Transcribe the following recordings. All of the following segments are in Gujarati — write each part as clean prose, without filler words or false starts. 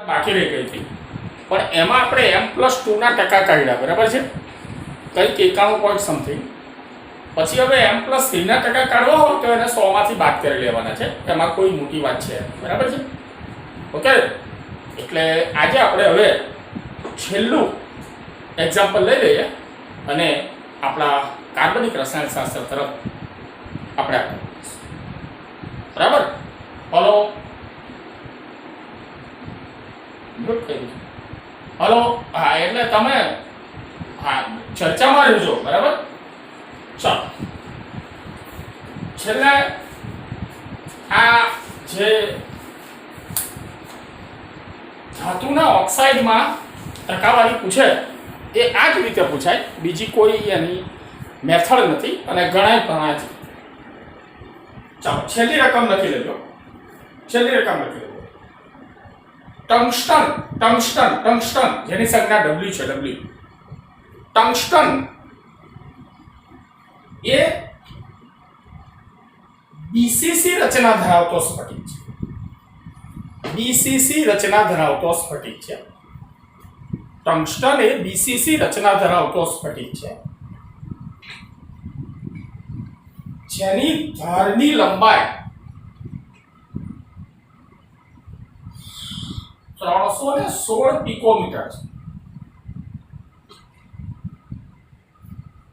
બાકી રહી ગઈ હતી, પણ એમાં આપણે m+2 ટકા કાઢ્યા, બરાબર છે, કંઈક 91 સમથિંગ. પછી હવે m+3 ટકા કાઢવા હોય તો એને 100 માંથી બાદ કરી લેવાના છે, એમાં કોઈ મોટી વાત છે, બરાબર છે. ઓકે, એટલે આજે આપણે હવે છેલ્લું એક્ઝામ્પલ લઈ લઈએ અને આપણા કાર્બનિક રસાયણશાસ્ત્ર તરફ આપણે બરાબર. હલો હલો, હા, એટલે તમે હા ચર્ચામાં રહેજો, બરાબર. ચાલો, છેલ્લે આ જે ધાતુના ઓક્સાઇડમાં ટકાવારી પૂછે એ આ જ રીતે પૂછાય, બીજી કોઈ એની મેથડ નથી અને ઘણા છે. ચાલો, છેલ્લી રકમ લખી લેજો, છેલ્લી રકમ લખી લેજો. ટંગસ્ટન, ટંગસ્ટન, ટંગસ્ટન જેની સંજ્ઞા W છે, W. ટંગસ્ટન એ BCC રચના ધરાવતો સ્ફટિક છે. BCC રચના ધરાવતો સ્ફટિક છે. ટંગસ્ટન એ BCC રચના ધરાવતો સ્ફટિક છે જેની ધારની લંબાઈ 316 પિકોમીટર છે.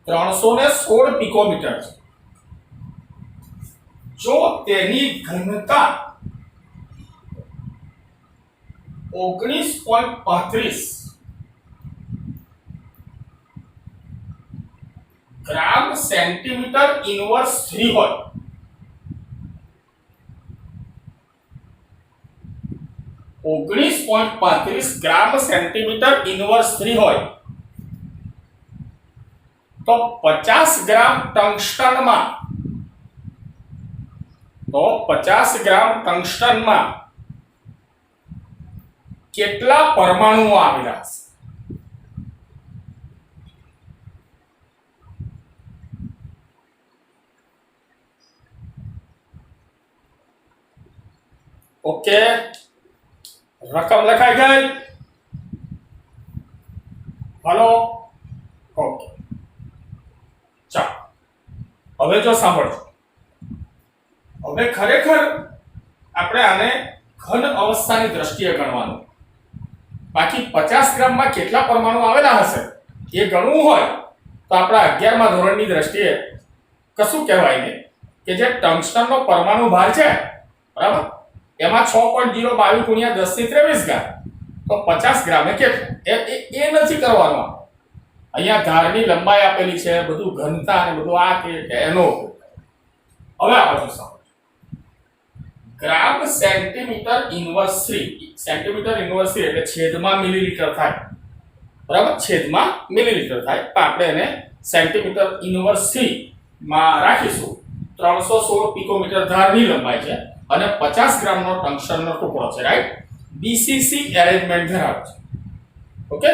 316 પિકોમીટર છે. જો તેની ઘનતા 19.35 ગ્રામ સેન્ટીમીટર ઇનવર્સ 3 હોય ગ્રામ સેન્ટીમીટર ઇનવર્સ 3 હોય તો 50 ગ્રામ ટંગસ્ટનમાં કેટલા પરમાણુઓ આવેલા હશે? ઓકે, રકમ લખાઈ ગઈ? Hello, okay. ચાલો, હવે જો સાંભળજો, હવે ખરેખર આપણે આને ઘન અવસ્થાની દ્રષ્ટિએ ગણવાનું. બાકી 50 ગ્રામમાં કેટલા પરમાણુ આવેલા હશે એ ગણવું હોય તો આપણા 11મા ધોરણની દ્રષ્ટિએ કશું કહેવાય નહીં કે જે ટંગસ્ટનનો પરમાણુ ભાર છે, બરાબર, એમાં 6.022 ગુણ્યા 10⁻23 ઘાત, તો 50 ગ્રામ એ કેટલું એ નથી કરવાનું. અહીંયા ધારની લંબાઈ આપેલી છે, બધું ઘનતા અને બધું આ કે એનો હવે આપણે સમજો. ગ્રામ સેન્ટીમીટર ઇનવર્સ 3, સેન્ટીમીટર ઇનવર્સ 3 એટલે છેદમાં મિલીલીટર થાય, બરાબર, છેદમાં મિલીલીટર થાય, તો આપણે એને સેન્ટીમીટર ઇનવર્સ 3 માં રાખીશું. 316 પિકોમીટર ધારની લંબાઈ છે અને 50 ગ્રામનો ટંગસ્ટનનો ટુકડો છે, રાઈટ. BCC એરેન્જમેન્ટ ધરાવે છે. ઓકે,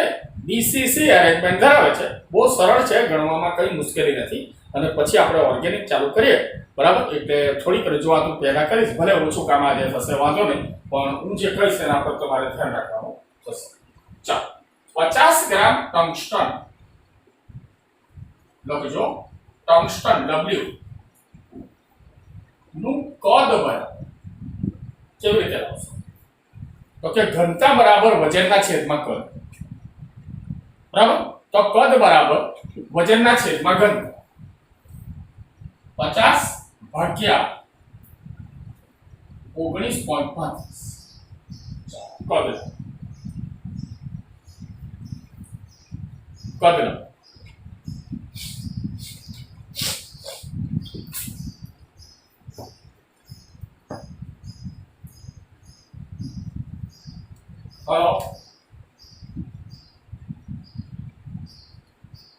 BCC એરેન્જમેન્ટ ધરાવે છે, બહુ સરળ છે, ગણવામાં કંઈ મુશ્કેલી નથી. અને પછી આપણે ઓર્ગેનિક ચાલુ કરીએ, બરાબર, એટલે થોડીક રજૂઆત હું પહેલા કરીશ, ભલે ઓછું કામ આજે થશે, વાંધો નહીં, પણ હું જે કહીશ એના પર તમારે ધ્યાન રાખવાનું થશે. ચાલો, 50 ગ્રામ ટંગસ્ટન લખજો. ટંગસ્ટન W નું કદ બરાબર કેવી રીતે લાવશો? તો કે ઘનતા બરાબર વજનના છેદમાં કદ, બરાબર. તો કદ બરાબર વજનના છેદમાં ઘનતા. 50 ભાગ્યા 19.35 કદ હલો,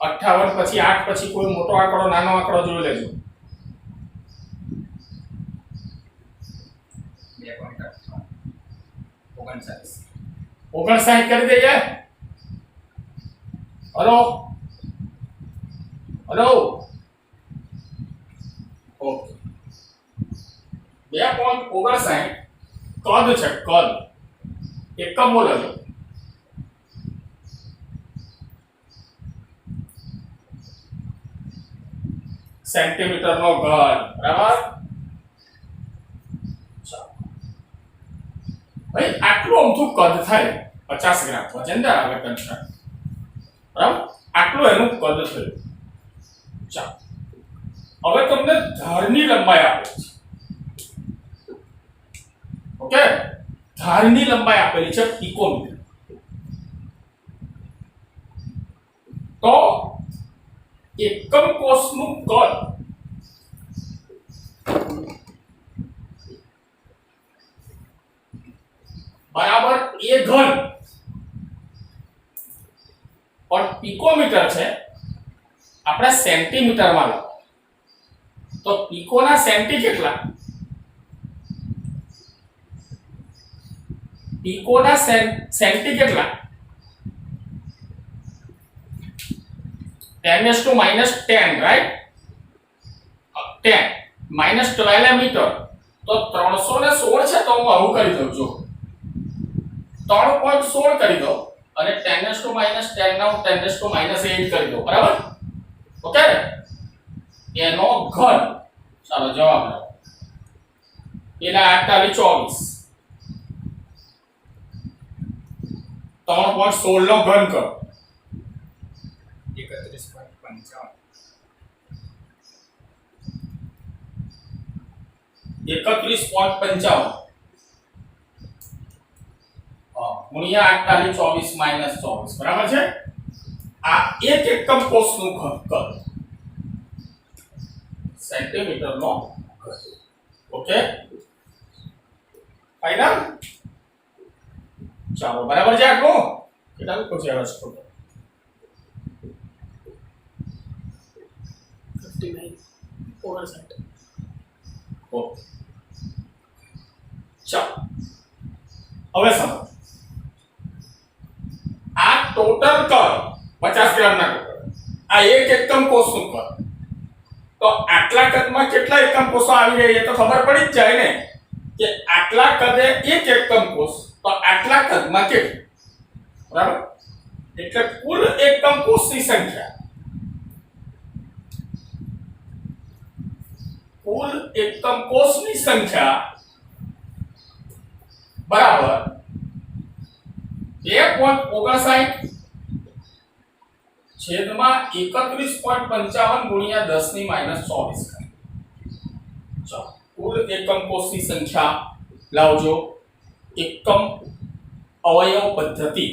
58 પછી 8 પછી કોઈ મોટો આંકડો નાનો આંકડો જોઈ લેજો. 59 કરી દઈએ. Hello hello, okay. 2.59 કદ છે, કદ એકમ બોલો છો સેન્ટીમીટર નો ઘન બરાબર ભાઈ આટલું અમથું કદ થાય 50 ગ્રામ વજનદાર આવે કંચન બરાબર આટલું એનું કદ થયું ચાલો હવે તમને ધારની લંબાઈ આપેલી છે ઓકે ધારની લંબાઈ આપેલી છે પિકોમીટર તો એકમ કોષનું કદ બરાબર એ ઘન પણ પિકોમીટર છે આપણે સેન્ટીમીટરમાં લખો તો પિકોના સેન્ટી કેટલા પિકોના સેન્ટી કેટલા 10⁻10 રાઈટ 10 -12 મીટર તો 316 છે તો હું આવું કરી દઉં છું 3.16 કરી દો અને 10⁻10 ના હું 10⁻8 કરી દો બરાબર ઓકે એનો ઘન ચાલો જવાબ લો એના 48 24 3.16 નો ઘન કરો 31.55 ગુણ્યા 48 24 બરાબર છે આ એક એકમ કોષનું કદ સેન્ટીમીટર નો ઓકે ફાઇનલ ચાલો બરાબર છે આટલું કેટલા પછી આવે છે 59 ઓકે ચાલો હવે સમજો આ ટોટલ કદ 50 ગ્રામ ના ટોટલ આ એક એકમ કોષનું કદ તો આટલા કદમાં કેટલા એકમ કોષો આવી રહ્યા એ તો ખબર પડી જ જાય ને કે આટલા કદે એક એકમ કોષ તો આટલા કદમાં કેટલું બરાબર એટલે કુલ એકમ કોષની સંખ્યા કુલ એકમ કોષની સંખ્યા બરાબર 2.59 છેદમાં 31.55 ગુણ્યા 10⁻24 ચાલો કુલ એકમ કોષની સંખ્યા લાવજો એકમ અવયવ પદ્ધતિ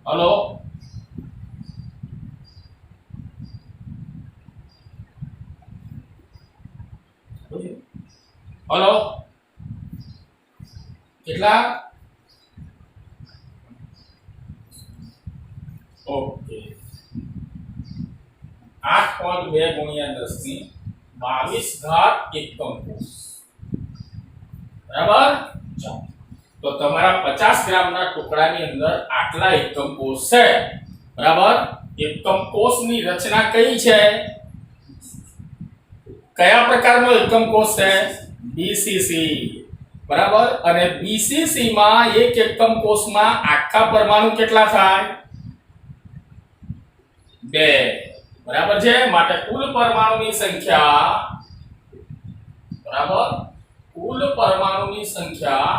हेलो हेलो કેટલા ઓકે 8.2 ગુણ્યા 10 ની 22 ઘાત એકમ કોષ બરાબર ચાલો તો તમારા 50 ગ્રામના ટુકડાની અંદર આટલા એકમ કોષ છે બરાબર એકમ કોષની રચના કઈ છે કયા પ્રકારનો એકમ કોષ છે બીસીસી બરાબર અને બીસીસી માં એક એકમ કોષમાં આખા પરમાણુ કેટલા થાય 2 બરાબર છે માટે કુલ પરમાણુની સંખ્યા બરાબર કુલ પરમાણુની સંખ્યા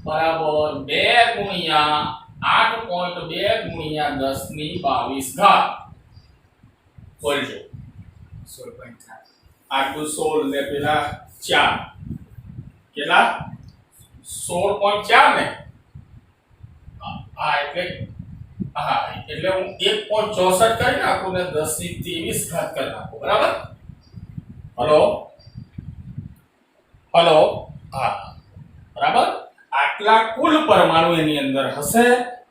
બરાબર 2 ગુણ્યા 8.2 ગુણ્યા 10 ની 22 ઘાત બોલજો 16.4 આટલું 16 ને પેલા 4 કેટલા 16.4 ને એટલે હું 1.64 કરી નાખું ને 10 ની 23 ઘાત કરી નાખું બરાબર હલો હલો હા બરાબર આટલા કુલ પરમાણુ એની અંદર હશે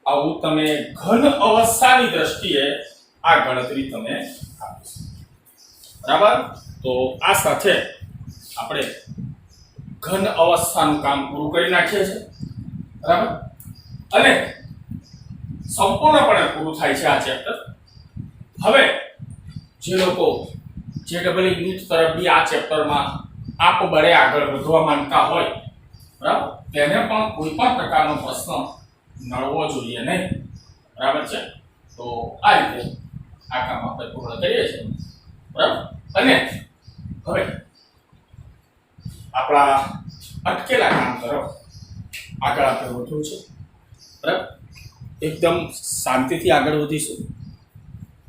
આવું તમે ઘન અવસ્થાની દ્રષ્ટિએ આ ગણતરી તમે આપીશું બરાબર તો આ સાથે આપણે ઘન અવસ્થાનું કામ પૂરું કરી નાખીએ છીએ બરાબર અને સંપૂર્ણપણે પૂરું થાય છે આ ચેપ્ટર. હવે જે લોકો JEE નીટ તરફથી આ ચેપ્ટરમાં આપબળે આગળ વધવા માંગતા હોય, બરાબર, તેને પણ કોઈ પણ પ્રકારનો પ્રશ્ન નડવો જોઈએ નહીં. બરાબર છે. તો આ રીતે આ કામ આપણે પૂર્ણ કરીએ છીએ. બરાબર. અને હવે આપણા અટકેલા કામ તરફ આગળ આપણે વધવું છે. બરાબર. એકદમ શાંતિથી આગળ વધીશું,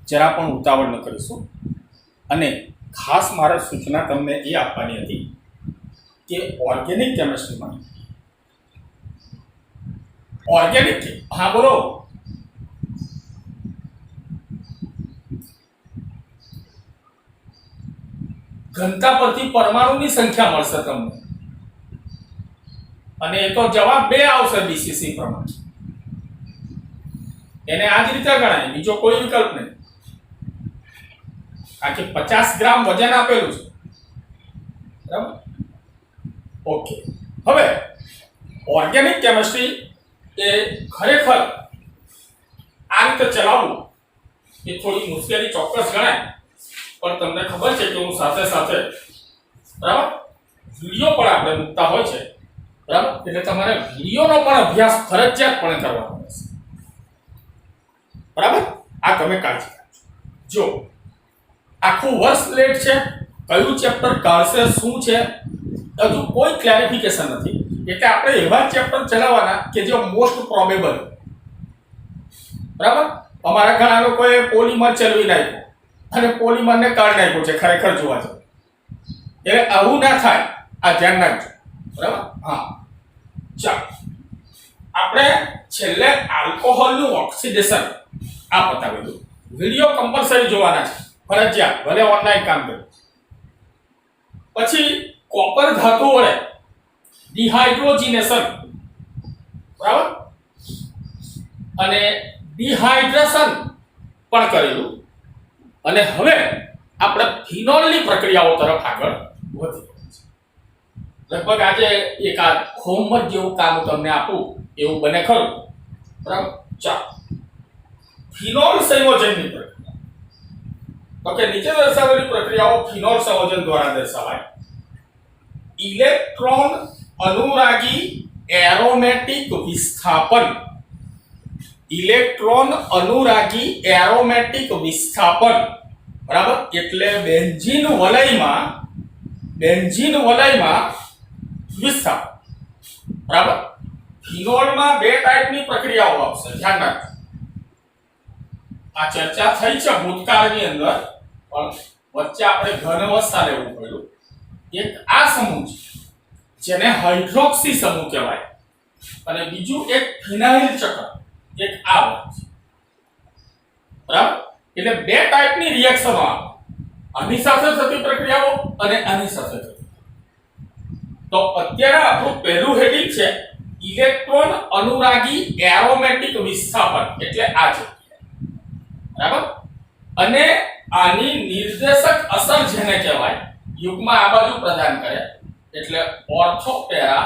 જરા પણ ઉતાવળ ન કરીશું. અને ખાસ મારે સૂચના તમને એ આપવાની હતી કે ઓર્ગેનિક કેમિસ્ટ્રીમાં હા બોલો ઘનતા પરથી પરમાણુની સંખ્યા મળશે તમને, અને એ તો જવાબ 2 આવશે BCC પ્રમાણે. એને આ જ રીતે ગણાય, બીજો કોઈ વિકલ્પ નહીં. કારણ કે 50 ગ્રામ વજન આપેલું છે. બરાબર. ઓકે. હવે ઓર્ગેનિક કેમિસ્ટ્રી એ ખરેખર આ રીતે ચલાવવું એ થોડી મુશ્કેલી ચોક્કસ ગણાય, પણ તમને ખબર છે કે હું સાથે સાથે બરાબર વિડીયો પણ આપણે મૂકતા હોય છે. બરાબર. એટલે તમારે વિડીયોનો પણ અભ્યાસ ફરજિયાતપણે કરવાનો રહેશે. બરાબર. આ તમે કાળજી રાખજો. જો આખું વર્ષ લેટ છે, કયું ચેપ્ટર કાઢશે, શું છે, હજુ કોઈ ક્લેરિફિકેશન નથી. એટલે આપણે એવા ચેપ્ટર ચલાવવાના કે જે મોસ્ટ પ્રોબેબલ. બરાબર. અમારા ઘણા લોકોએ પોલિમર ચલાવી નાખ્યું અને પોલિમરને કાઢી નાખ્યું છે ખરેખર જોવા જઈએ. એટલે આવું ના થાય, આ ધ્યાન રાખજો. બરાબર. હા, ચાલો આપણે છેલ્લે આલ્કોહોલનું ઓક્સિડેશન આ બતાવેલું. વિડીયો કમ્પલસરી જોવાના છે, ફરજિયાત, ભલે ઓનલાઈન કામ કરો. પછી કોપર ધાતુ વડે ડિહાઇડ્રોજિનેશન, બરાબર, અને ડિહાઇડ્રેશન પણ કરેલું. અને હવે આપણે ફિનોલની પ્રક્રિયાઓ તરફ આગળ વધી રહ્યા છીએ. લગભગ આજે એક આ હોમવર્ક જેવું કામ તમને આપું એવું બને ખરું. બરાબર. ચાલો, ફિનોલ સંયોજનની પ્રક્રિયા. તો કે નીચે દર્શાવેલી પ્રક્રિયાઓ ફિનોલ સંયોજન દ્વારા દર્શાવાય. ઇલેક્ટ્રોન અનુરાગી એરોમેટિક વિસ્થાપન. ઇલેક્ટ્રોન અનુરાગી એરોમેટિક વિસ્થાપન, બરાબર, એટલે બેન્ઝીન વલયમાં વિસ્થાપન. બરાબર. ફિનોલમાં 2 ટાઈપની પ્રક્રિયાઓ આવશે, ધ્યાન રાખજો. આ ચર્ચા થઈ છે ભૂતકાળની અંદર, પણ વચ્ચે આપણે ઘન અવસ્થા લેવું પડ્યું. એક આ સમૂહ છે જેને હાઇડ્રોક્સી સમૂહ કહેવાય, અને બીજું એક ફિનાઇલ ચક્ર, એક આ વર્ગ છે. બરાબર. એટલે 2 ટાઈપની રિએક્શનો આવે, આની સાથે થતી પ્રક્રિયાઓ અને આની સાથે થતી. તો અત્યારે આપણું પહેલું હેડિંગ છે ઇલેક્ટ્રોન અનુરાગી એરોમેટિક વિસ્થાપન, એટલે આ છે. બરાબર. અને આની નિર્દેશક અસર જેને કહેવાય, યુગ્મમાં આ બાજુ પ્રદાન કરે, એટલે ઓર્થોપેરા.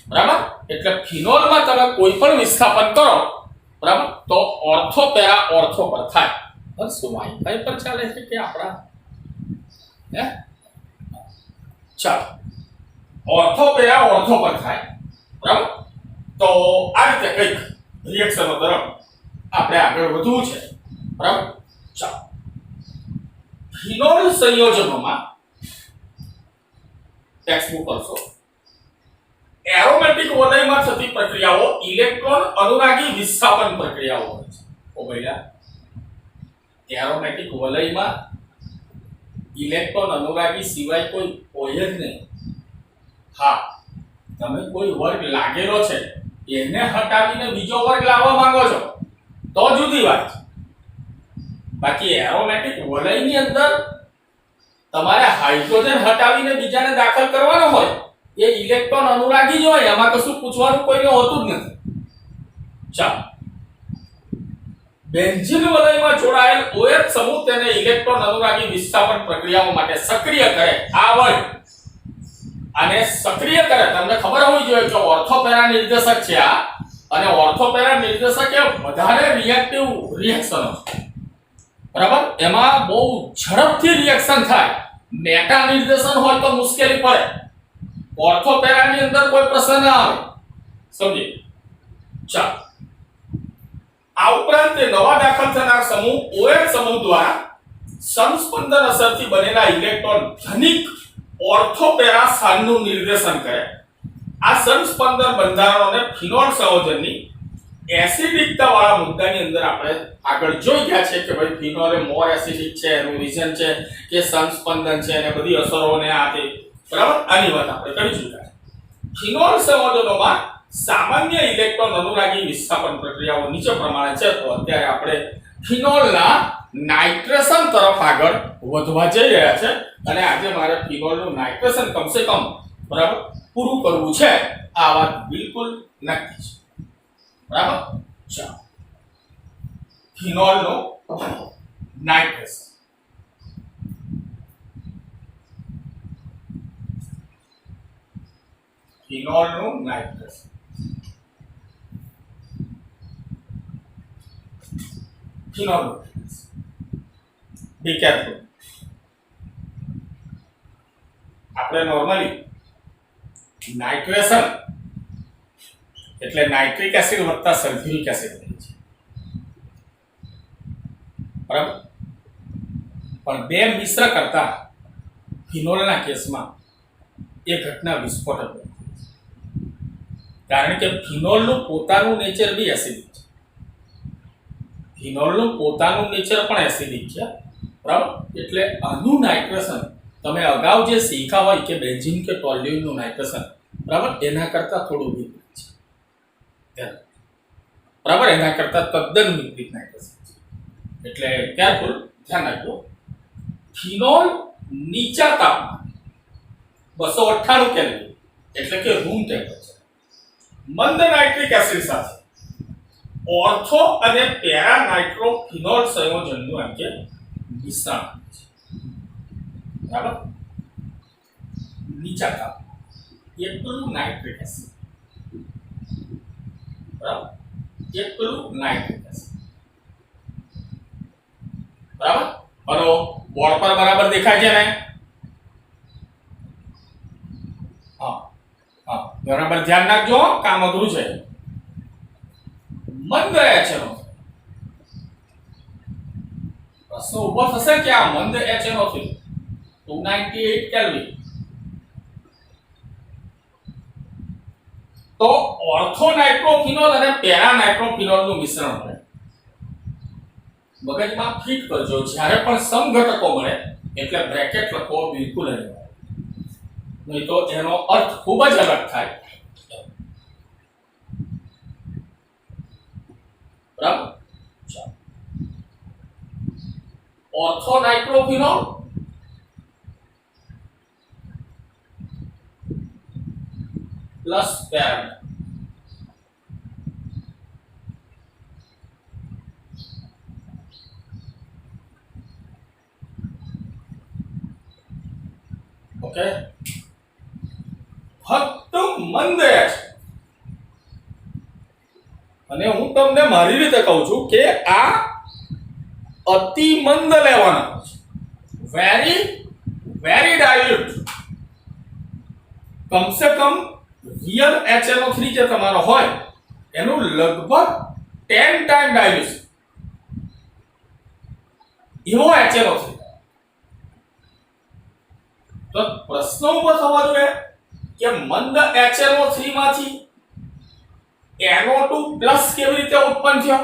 બરાબર. એટલે ફિનોલમાં તમે કોઈ પણ વિસ્થાપન કરો, બરાબર, તો ઓર્થોપેરા ઓર્થો પર થાય. બસ વાઈફાઈ પર ચાલે છે કે આપણા હે? ચાલો, ઓર્થોપેરા ઓર્થો પર થાય. બરાબર. તો આ રીતે કંઈક રિએક્શનો તરફ આપણે આગળ વધવું છે. બરાબર. ચાલો, ફિનોલ સંયોજનોમાં ટેક્સ્ટબુક કરશો. એરોમેટિક વલયમાં થતી પ્રક્રિયાઓ ઇલેક્ટ્રોન અનુરાગી વિસ્થાપન પ્રક્રિયાઓ હોય છે. ઓ ભઈલા, એરોમેટિક વલયમાં ઇલેક્ટ્રોન અનુરાગી સિવાય કોઈ હોય જ નહીં. હા, તમે કોઈ વર્ગ લાગેલો છે એને હટાવીને બીજો વર્ગ લાવવા માંગો છો તો જુદી વાત છે. બાકી એરોમેટિક વલયની અંદર તમારે હાઇડ્રોજન હટાવીને બીજાને દાખલ કરવાનો હોય, એ ઇલેક્ટ્રોન અનુરાગી જ હોય, એમાં કશું પૂછવાનું કોઈને હોતું જ નથી. ચાલો, બેન્ઝીન વલયમાં જોડાયેલ OH સમૂહ તેને ઇલેક્ટ્રોન અનુરાગી વિસ્થાપન પ્રક્રિયાઓ માટે સક્રિય કરે. આ વર્ગ આને સક્રિય કરે. તમને ખબર હોવી જોઈએ કે ઓર્થોપેરા નિર્દેશક છે આ, અને ઓર્થોપેરા નિર્દેશક એ વધારે રિએક્ટિવ રિએક્શનો છે, બરાબર. એમાં બહુ ઝડપથી રિએક્શન થાય. મેટા નિર્દેશન હોય તો મુશ્કેલી પડે. ઓર્થોપેરાની અંદર કોઈ પ્રશ્ન ના આવે. સમજી ચાલો. આ ઉપરાંત નવા દાખલ થનાર સમૂહ OH સમૂહ દ્વારા સમસ્પંદન અસરથી બનેલા ઇલેક્ટ્રોન ધનિક ઓર્થોપેરા સ્થાનનું નિર્દેશન કરે. આ સમસ્પંદન બંધારણોને ફિનોલ સંયોજનની એસિડિકતા વાળા મુદ્દાની અંદર આપણે આગળ જોઈ ગયા છે કે ભાઈ ફિનોલ એ મોર એસિડિક છે, એનું રીઝન છે કે સમસ્પંદન છે અને બધી અસરોને આ તે, બરાબર. આની વાત આપણે કરી ચૂક્યા છે. ફિનોલ સંયોજનોમાં સામાન્ય ઇલેક્ટ્રોન અનુરાગી વિસ્થાપન પ્રક્રિયાઓ નીચે પ્રમાણે છે. તો અત્યારે આપણે ફિનોલના નાઇટ્રેશન તરફ આગળ વધવા જઈ રહ્યા છે અને આજે મારે ફિનોલનું નાઇટ્રેશન કમસે કમ, બરાબર, પૂરું કરવું છે. આ વાત બિલકુલ નક્કી છે, બરાબર. ચાલો, ફિનોલનું નાઇટ્રેશન. ફિનોલનું નાઇટ્રેશન. Phenol be careful. આપણે નોર્મલી નાઇટ્રેશન એટલે નાઇટ્રિક એસિડ વત્તા સલ્ફ્યુરિક એસિડ છે, બરાબર. પણ બે મિશ્ર કરતા ફિનોલના કેસમાં એ ઘટના વિસ્ફોટક બની છે. કારણ કે ફિનોલનું પોતાનું નેચર બી એસિડિક છે. ફિનોલનું પોતાનું નેચર પણ એસિડિક છે, બરાબર. એટલે આનું નાઇટ્રેશન તમે અગાઉ જે શીખ્યા હોય કે બેન્ઝીન કે ટોલ્યુઇનનું નાઇટ્રેશન, બરાબર, એના કરતાં થોડું વિપરીત છે, બરાબર. એના કરતાં તદ્દન વિપરીત નાઇટ્રેશન છે. એટલે કેરફુલ, ધ્યાન રાખજો. ફિનોલ નીચા તાપમાન 298 કેલ્વિન એટલે કે રૂમ ટેમ્પરેચર મંદ નાઇટ્રિક એસિડ સાથે ઓર્થો અને પેરા નાઇટ્રોફિનોલ સંયોજનનું એમ કે મિશ્રણ છે, બરાબર. નીચા તાપમાન એકલું નાઇટ્રિક એસિડ, બરાબર, એકલું નાઇટ્રિક એસિડ, બરાબર. હલો, બોર્ડ પર બરાબર દેખાય છે ને? હા હા, બરાબર ધ્યાન રાખજો, કામ અઘરું છે. મંદ HNO પ્રશ્ન ઉભો થશે કે આ મંદ HNO થી 298 કેલ્વિન તો ઓર્થો નાઇટ્રોફિનોલ અને પેરા નાઇટ્રોફિનોલ નું મિશ્રણ મળે. મગજમાં ફિટ કરજો, જ્યારે પણ સમઘટકો મળે એટલે બ્રેકેટ લખવો બિલકુલ અનિવાર્ય, નહીં તો એનો અર્થ ખૂબ જ અલગ થાય, બરાબર. Ortho nitrophenol plus para. Okay, ફક્ત મંદ છે. અને હું તમને મારી રીતે કહું છું કે આ અતિ મંદ લેવાના છે. Very very dilute. કમસે કમ રિયલ HNO3 જે તમારો હોય એનું લગભગ 10 ટાઈમ ડાયલ્યુશન એવો HNO3. તો પ્રશ્ન ઉભો થવા જોઈએ કે મંદ HNO3 માંથી NO2 પ્લસ કેવી રીતે ઉત્પન્ન થયો?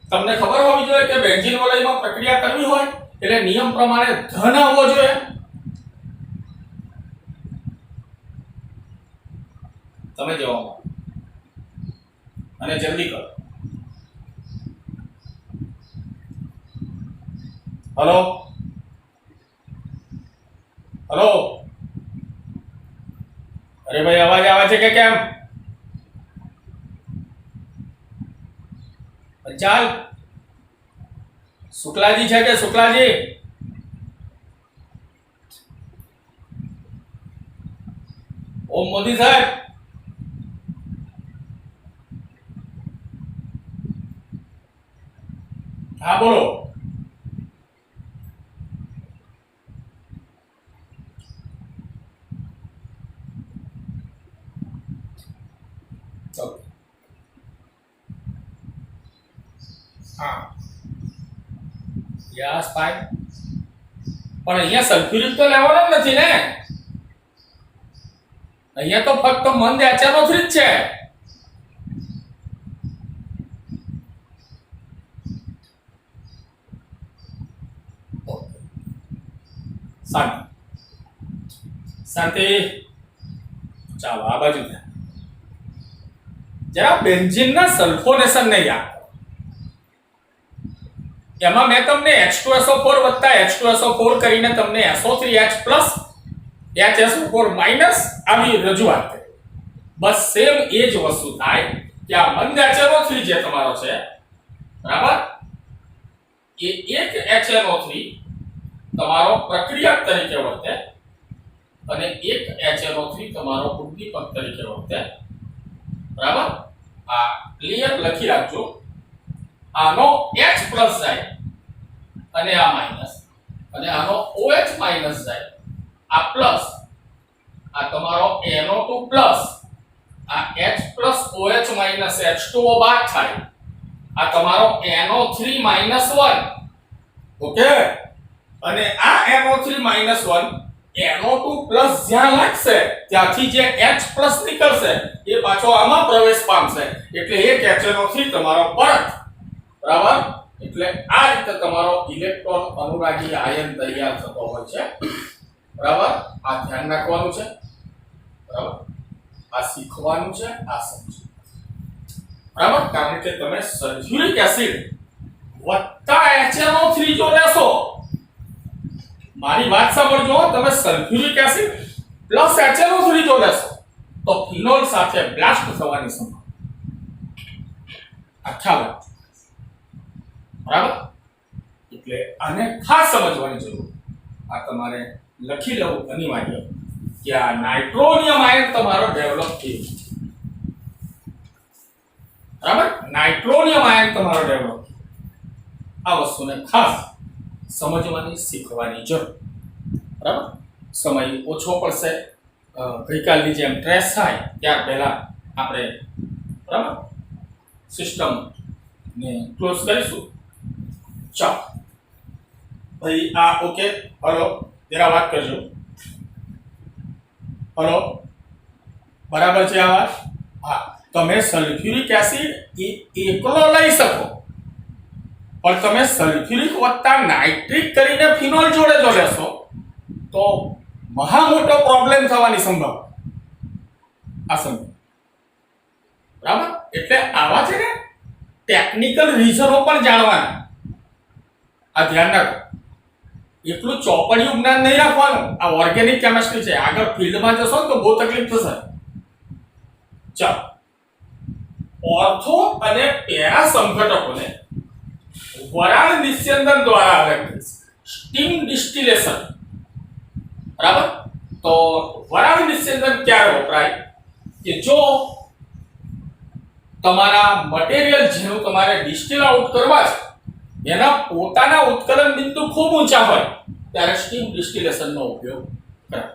તમને ખબર હોવી જોઈએ કે બેન્ઝીન વલયમાં પ્રક્રિયા કરવી હોય એટલે નિયમ પ્રમાણે ધન આવવો જોઈએ. તમે જવાબ અને જલ્દી કરો. હલો હલો, અરે ભાઈ અવાજ આવે છે કે કેમ? ચાલ, શુક્લાજી છે કે શુક્લાજી? ઓમ મોદી સાહેબ, હા બોલો. Okay. હા યસ ફાઈન. પણ અહીંયા સલ્ફ્યુરિક તો લેવાનો જ નથી ને, અહીંયા તો ફક્ત મંદ HNO3 જ છે. શાંતિ શાંતિ. ચાલો આ બાજુ ધ્યાન. જરા બેન્ઝીનના સલ્ફોનેશન ને યાદ કરો. એમાં મેં તમને H2SO4 વત્તા H2SO4 કરીને તમને SO3H પ્લસ HSO4 માઇનસ આવી રજૂઆત કરી. બસ સેમ એ જ વસ્તુ થાય કે આ મંદ HNO3 જે તમારો છે બરાબર, એ એક HNO3 તમારો પ્રક્રિયક તરીકે વર્તે અને એક HNO3 તમારો ઉદ્દીપક તરીકે વર્તે. બરાબર, આ ક્લિયર લખી રાખજો. આનો H પ્લસ જાય અને આ માઈનસ, અને આનો OH માઈનસ જાય, આ પ્લસ, આ તમારો NO2 પ્લસ, આ H plus OH minus H2O બાદ થાય, આ તમારો NO3 માઈનસ 1. ઓકે, અને આ NO3 માઈનસ 1 NO2 પ્લસ જ્યાં લાગશે ત્યાંથી જે H પ્લસ નીકળશે એ પાછો આમાં પ્રવેશ પામશે, એટલે એક HNO3 તમારો પરત. બરાબર, એટલે આ રીતે તમારો ઇલેક્ટ્રોન અનુરાગી આયન તૈયાર થતો હોય છે. બરાબર, આ ધ્યાન રાખવાનું છે. બરાબર, આ શીખવાનું છે, આ સમજવું. બરાબર, કારણ કે તમે સલ્ફ્યુરિક એસિડ વત્તા HNO3 જો લેશો, મારી વાત સાંભળજો, તમે સલ્ફ્યુરિક એસિડ પ્લસ HNO3 જો લેશો તો ફિનોલ સાથે બ્લાસ્ટ થવાની સંભાવના આખા વાત. બરાબર, એટલે આને ખાસ સમજવાની જરૂર. આ તમારે લખી લેવું અનિવાર્ય કે આ નાઇટ્રોનિયમ આયન તમારો ડેવલપ થયો. બરાબર, નાઇટ્રોનિયમ આયન તમારો ડેવલપ, આ વસ્તુને ખાસ સમજવાની શીખવાની જરૂર. બરાબર, સમય ઓછો પડશે. ગઈકાલની જેમ ટ્રેસ થાય ત્યાર પહેલા આપણે બરાબર સિસ્ટમ ને ક્લોઝ કરીશું. ચાલો ભાઈ, આ ઓકે. હલો, જરા વાત કરજો. હલો, બરાબર છે આ વાત? હા, તમે સલ્ફ્યુરિક એસિડ એકલો લઈ શકો, પણ તમે સલ્ફ્યુરિક વત્તા નાઇટ્રિક કરીને ફિનોલ જોડે જો લેશો તો મહા મોટો પ્રોબ્લેમ થવાની સંભાવના. આ સમજો. બરાબર, એટલે આવા છે ને ટેકનિકલ રીઝનો પણ જાણવાના. આ ધ્યાન રાખો. એટલું ચોપડિયું જ્ઞાન નહીં રાખવાનું. આ ઓર્ગેનિક કેમિસ્ટ્રી છે, આગળ ફિલ્ડમાં જશો ને તો બહુ તકલીફ થશે. ચાલો, ઓર્થો અને પેરા સંઘટકોને વરાળ નિસ્યંદન દ્વારા અલગ કરીશ. Steam distillation. બરાબર, તો વરાળ નિસ્યંદન ક્યારે વપરાય કે જો તમારા મટીરીયલ જેનું તમારે ડિસ્ટિલ આઉટ કરવા છે એના પોતાના ઉત્કલન બિંદુ ખૂબ ઊંચા હોય ત્યારે સ્ટીમ ડિસ્ટિલેશનનો ઉપયોગ કરાય.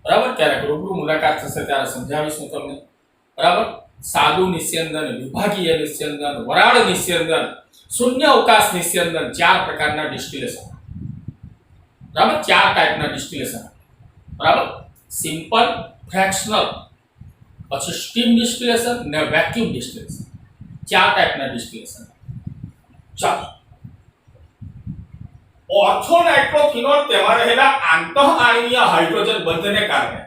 બરાબર, ક્યારેક રૂબરૂ મુલાકાત થશે ત્યારે સમજાવીશું તમને. બરાબર, સાદું નિસ્યંદન, વિભાગીય નિસ્યંદન, વરાળ નિસ્યંદન, શૂન્ય અવકાશ નિસ્યંદન, 4 પ્રકારના ડિસ્ટિલેશન. બરાબર, 4 ટાઈપના ડિસ્ટિલેશન. બરાબર, સિમ્પલ, ફ્રેક્શનલ, પછી સ્ટીમ ડિસ્ટિલેશન ને વેક્યુમ ડિસ્ટિલેશન. 4 ટાઈપના ડિસ્ટિલેશન. ચાલો, ઓર્થોનાઇટ્રોફિનોલ તેમાં રહેલા આંતઃઆણ્વીય હાઇડ્રોજન બંધને કારણે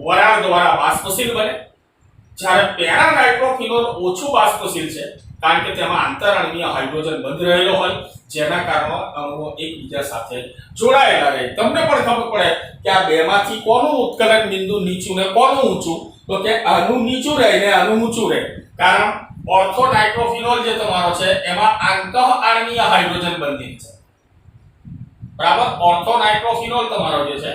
વરાળ દ્વારા બાષ્પશીલ બને, જ્યારે પેરા નાઇટ્રોફિનોલ ઓછું બાષ્પશીલ છે કારણ કે તેમાં આંતરાણ્વીય હાઇડ્રોજન બંધ રહેલો હોય, જેના કારણે અણુઓ એકબીજા સાથે જોડાયેલા રહે. તમને પણ ખબર પડે કે આ બેમાંથી કોનું ઉત્કલન બિંદુ નીચું ને કોનું ઊંચું, તો કે આનું નીચું રહે ને આનું ઊંચું રહે, કારણ ઓર્થોનાઇટ્રોફિનોલ જે તમારો છે એમાં આંતઃઆણ્વીય હાઇડ્રોજન બંધિત છે. બરાબર, ઓર્થોનાઇટ્રોફિનોલ તમારો જે છે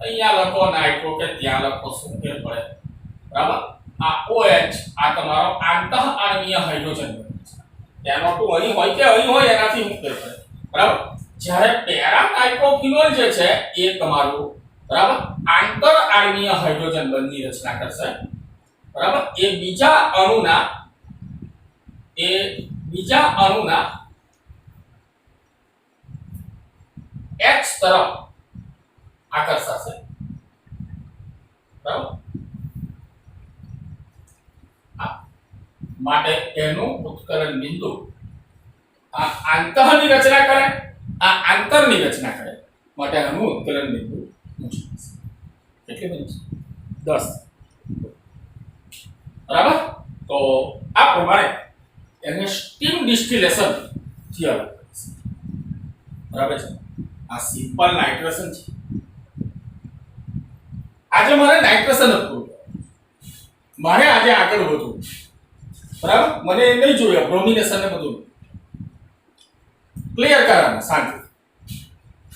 અહીંયા લખો નાઇટ્રો કે ત્યાં લખો, શું ફેર પડે? બરાબર, આ OH આ તમારો આંતઃઆણ્વીય હાઇડ્રોજન બંધ છે. NO2 અહીં હોય કે અહીં હોય એનાથી હું ફેર પડે, બરાબર. જ્યારે પેરા નાઇટ્રોફિનોલ જે છે એ તમારું, બરાબર, આંતર આણ્વીય હાઇડ્રોજન બંધની રચના કરશે, બરાબર. એ બીજા અણુના H તરફ આકર્ષાશે, બરાબર. માટે એનું ઉત્કલન બિંદુ આ આંતરની રચના કરે, આ આંતરની રચના કરે, માટે આનું ઉત્કલન બિંદુ ઊંચું હશે. કેટલી બની છે? 10, બરાબર. તો આ પ્રમાણે એને સ્ટીમ ડિસ્ટિલેશન થી અલગ કરીશું, બરાબર છે. આ સિમ્પલ નાઇટ્રેશન છે. આજે મારે નાઇટ્રેશન જ પૂરું, મારે આજે આગળ વધવું, બરાબર. મને એ નહીં જોઈએ બ્રોમિનેશન ને બધું ક્લિયર કરવાનું શાંતિ,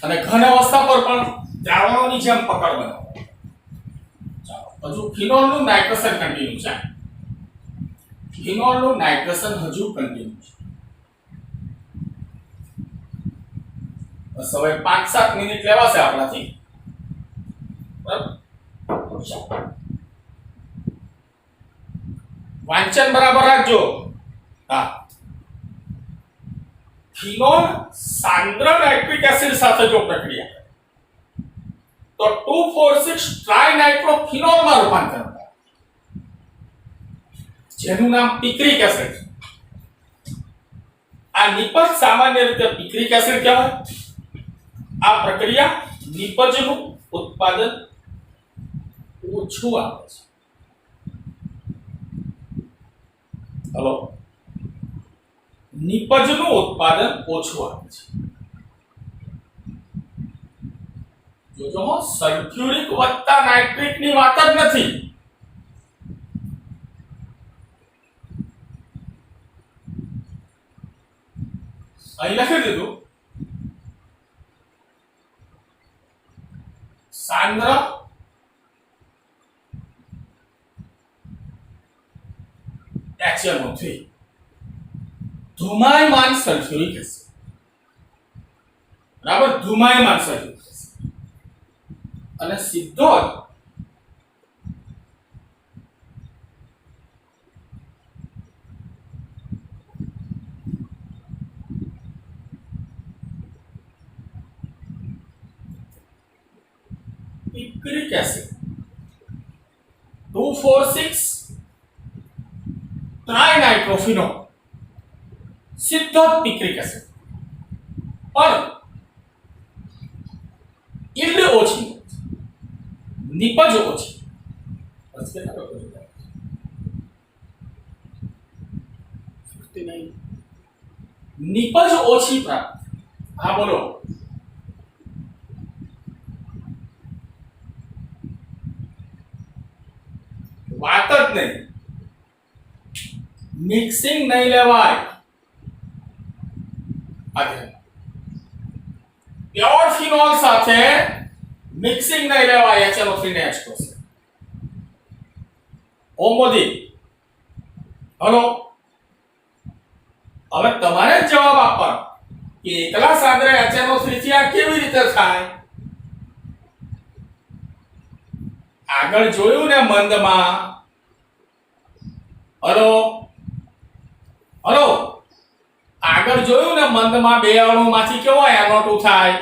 અને ઘન અવસ્થા પર પણ દ્રાવણોની જેમ પકડ બનાવો. ચાલો, હજુ ફિનોલનું નાઇટ્રેશન કન્ટિન્યુ છે. ફિનોલનું નાઇટ્રેશન હજુ કન્ટિન્યુ છે. બસ હવે 5-7 મિનિટ લેવાશે આપણાથી, બરાબર. વાંચન બરાબર રાખજો. હા, ફિનોલ સાંદ્ર નાઇટ્રિક એસિડ સાથે જો પ્રક્રિયા કરે તો 2,4,6 ટ્રાઇનાઇટ્રોફિનોલ માં રૂપાંતર થાય, જેનું નામ પિક્રિક એસિડ છે. આ નિપજ સામાન્ય રીતે પિક્રિક એસિડ કહેવાય. આ પ્રક્રિયા નિપજનું ઉત્પાદન ઓછું આપે છે. હલો, નિપજનું ઉત્પાદન ઓછું આવે છે. જોજો, સલ્ફ્યુરિક વત્તા નાઇટ્રિક ની વાત જ નથી. અહીં લખી દીધું સાંદ્ર HNO3 ધુમાયમાન સલ્ફ્યુરિક એસિડ, બરાબર. ધુમાયમાન સલ્ફ્યુરિક એસિડ અને સીધો જ પિક્રિક એસિડ 2,4,6 ટ્રાઇનાઇટ્રોફિનોલ, સીધો જ પિક્રિક એસિડ, પણ ઈલ્ડ ઓછી, નિપજ ઓછી. નિપજ ઓછી પ્રાપ્ત. હા બોલો. વાત જ નહીં, મિક્સિંગ નહીં લેવાય. પ્યોર ફિનોલ સાથે મિક્સિંગ નહીં લેવાય. HNO3 ને H કરશે. ઓ મોદી, હલો, હવે તમારે જ જવાબ આપવાનો કે એકલા સાંદ્ર HNO3 થી આ કેવી રીતે થાય. આગળ જોયું ને મંદમાં. હલો હલો, આગળ જોયું ને મંદમાં બે અણુમાંથી કેવો NO2 થાય,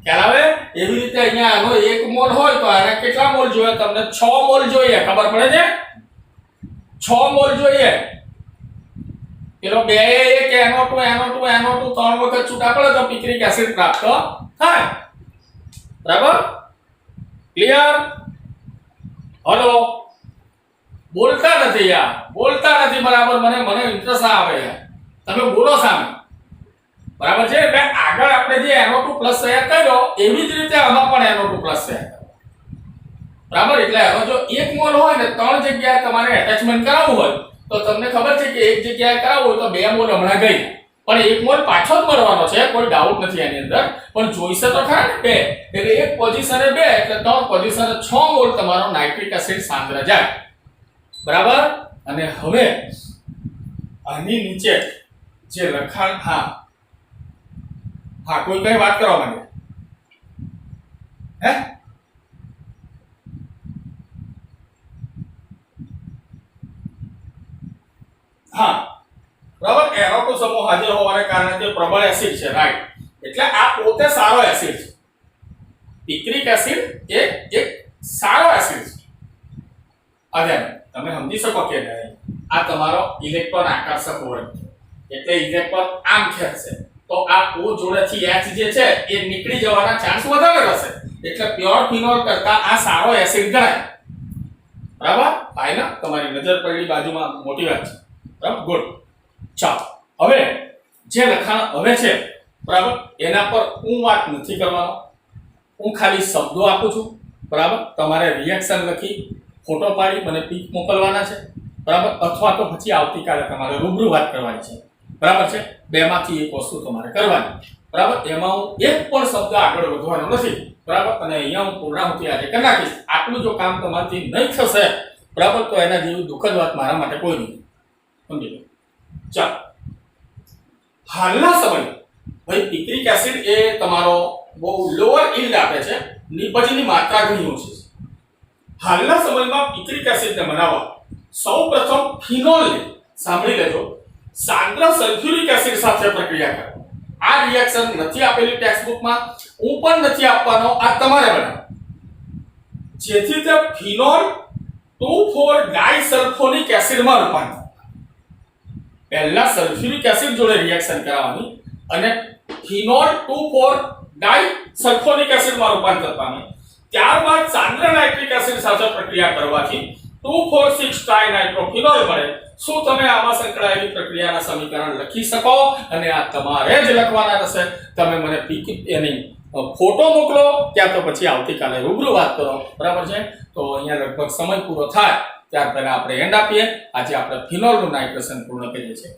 ખ્યાલ આવે. એવી રીતે અહીંયા આનો 1 મોલ હોય તો આને કેટલા મોલ જોઈએ? તમને 6 મોલ જોઈએ. ખબર પડે છે? 6 મોલ જોઈએ. પેલો 2 1 NO2 3 વખત છૂટા પડે તો પિક્રિક એસિડ પ્રાપ્ત થાય, બરાબર. ક્લિયર? હલો, બોલતા નથી યાર, બોલતા નથી. બરાબર, મને ઇન્ટરેસ્ટ આવે યાર, તમે બોલો સામે, બરાબર છે. એટલે આગળ આપણે જે NO2 પ્લસ તૈયાર કર્યો એવી જ રીતે આમાં પણ NO2 પ્લસ તૈયાર કરો, બરાબર. એટલે હવે જો 1 મોલ હોય ને 3 જગ્યાએ તમારે એટેચમેન્ટ કરાવવું હોય તો તમને ખબર છે કે એક જગ્યાએ કરાવવું હોય તો 2 મોલ હમણાં ગઈ, પણ 1 મોલ પાછો જ મળવાનો છે, કોઈ ડાઉટ નથી એની અંદર. પણ જોઈશે તો ખરા ને 2, એટલે એક પોઝિશને 2 એટલે 3 પોઝિશને 6 મોલ તમારો નાઇટ્રિક એસિડ સાંદ્ર જાય, બરાબર. અને હવે આની નીચે જે લખાણ હા હા કોઈ કઈ વાત કરવા માંગે હે હા બરાબર એરોટો સમૂહ હાજર હોવાને કારણે તે પ્રબળ એસિડ છે રાઈટ એટલે આ પોતે સારો એસિડ છે પિક્રિક એસિડ એ એક સારો એસિડ છે હવે તમે સમજી શકો કે નહીં આ તમારો ઇલેક્ટ્રોન આકર્ષક વર્ગ એટલે ઇલેક્ટ્રોન આમ ખેંચશે તો આ O જોડેથી H જે છે એ નીકળી જવાના ચાન્સ વધારે રહેશે એટલે પ્યોર ફિનોલ કરતા આ સારો એસિડ ગણાય બરાબર ફાઇનલ તમારી નજર પડી બાજુમાં મોટી વાત છે બરાબર ગુડ ચાલો હવે જે લખાણ હવે છે બરાબર એના પર હું વાત નથી કરવાનો હું ખાલી શબ્દો આપું છું બરાબર તમારે રિએક્શન લખી ફોટો પાડી મને પિક મોકલવાના છે બરાબર અથવા તો પછી આવતીકાલે તમારે રૂબરૂ વાત કરવાની છે બરાબર છે બેમાંથી એક વસ્તુ તમારે કરવાની બરાબર એમાં હું એક પણ શબ્દ આગળ વધવાનો નથી બરાબર અને અહીંયા હું પૂર્ણાહુતિ આજે કરી નાખીશ આટલું જો કામ તમારાથી નહીં થશે બરાબર તો એના જેવી દુઃખદ વાત મારા માટે કોઈ નહીં સમજી લો ચાલો હાલના સમય ભાઈ પિક્રિક એસિડ એ તમારો બહુ લોઅર ઈલ્ડ આપે છે નિપજની માત્રા ઘણી ઓછી છે હાલના સમયમાં પિક્રિક એસિડને બનાવવા સૌપ્રથમ ફિનોલને સાંભળી લેજો સાંદ્ર સલ્ફ્યુરિક એસિડ સાથે પ્રક્રિયા કરો આ રિએક્શન નથી આપેલી ટેક્સ્ટ બુકમાં હું પણ નથી આપવાનો આ તમારે બનાવો જેથી તે ફિનોલ 2,4 ડાઇસલ્ફોનિક એસિડમાં રૂપાંતર પહેલા સલ્ફ્યુરિક એસિડ જોડે રિએક્શન કરાવવાની અને ફિનોલ 2,4 ડાઇસલ્ફોનિક એસિડમાં રૂપાંતર પામે ત્યારબાદ સાંદ્ર નાઇટ્રિક એસિડ સાથે પ્રક્રિયા કરવાથી 2,4,6 ટ્રાઇનાઇટ્રોફિનોલ મળે શું તમે આમાં સંકળાયેલી પ્રક્રિયાના સમીકરણ લખી શકો અને આ તમારે જ લખવાના રહેશે તમે મને એની ફોટો મોકલો ત્યાં તો પછી આવતીકાલે રૂબરૂ વાત કરો બરાબર છે તો અહીંયા લગભગ સમય પૂરો થાય ત્યાર પહેલા આપણે એન્ડ આપીએ આજે આપણે ફિનોલનું નાઇટ્રેશન પૂર્ણ કરીએ છીએ